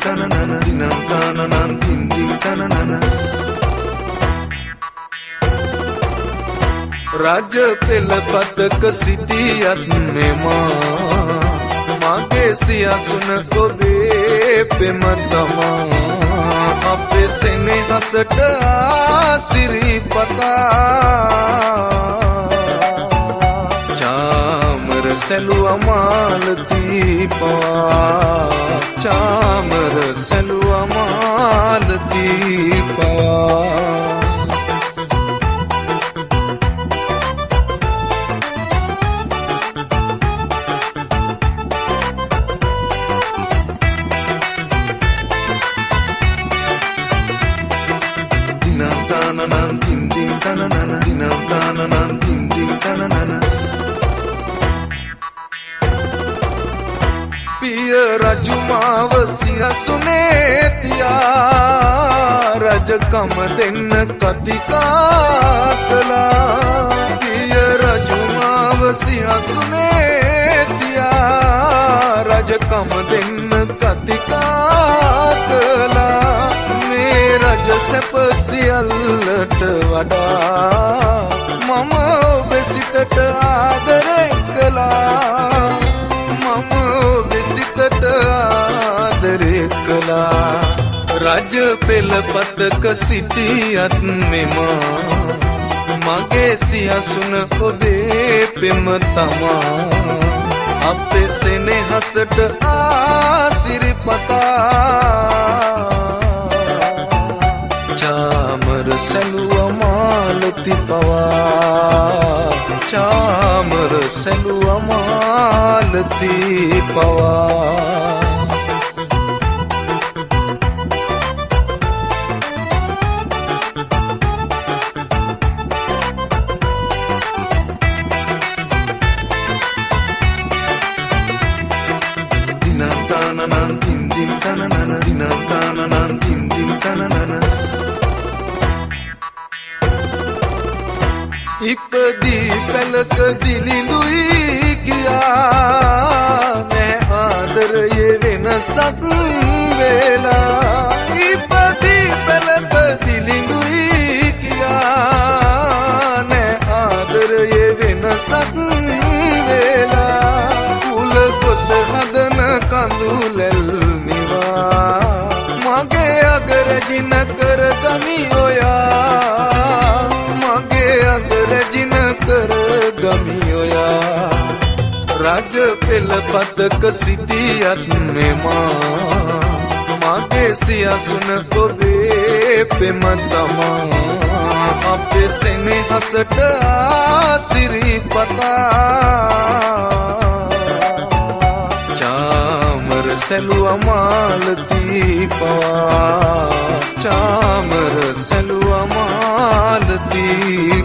tananana dinam tananan din din tananana රජ පෙළපතක සිටියත් මෙමා මගේ සියසුන ඔබේ පෙම තමා අපේ සෙනෙහසට ආසිරිපතා චාමර සැලුවා මාලතී පවා චාමර සැලුවා මාලතී පවා පිය රජුමාව සියසුනේ තියා රජකම දෙන්න කතිකා කළා පිය රජුමාව සියසුනේ තියා රජකම දෙන්න කතිකා කළා මේ රජ සැප සියල්ලට වඩා මම ඔබ සිතට ආදරය කළා මම ඔබ සිතට ආදරය කළා රජ පෙළපතක සිටියත් මෙමා මගේ සියසුන ඔබේ පෙම තමා අපේ සෙනෙහසට ආසිරිපතා චාමර සැලුවා මාලති පවා චාමර සැලුවා මාලති පවා dinam tananan din din tananana dinam tananan din din tananana ඉපදී පැලක දිලිඳුයි කියා නැ ආදරයේ වෙනසක් වෙලා ඉපදී පැලක දිලිඳුයි කියා නැ ආදරයේ වෙනසක් වෙලා කුල කොට හදන කඳුලැල් නිවා මගේ අගරජින කර ගමි ඔයා මගේ අගරජින කර ගමි ඔයා රජ පෙළපතක සිටියත් මෙමා මගේ සියසුන ඔබේ පෙම තමා අපේ සෙනෙහසට ආසිරිපතා චාමර සැලුවා මාලතී පවා චාමර සැලුවා මාලතී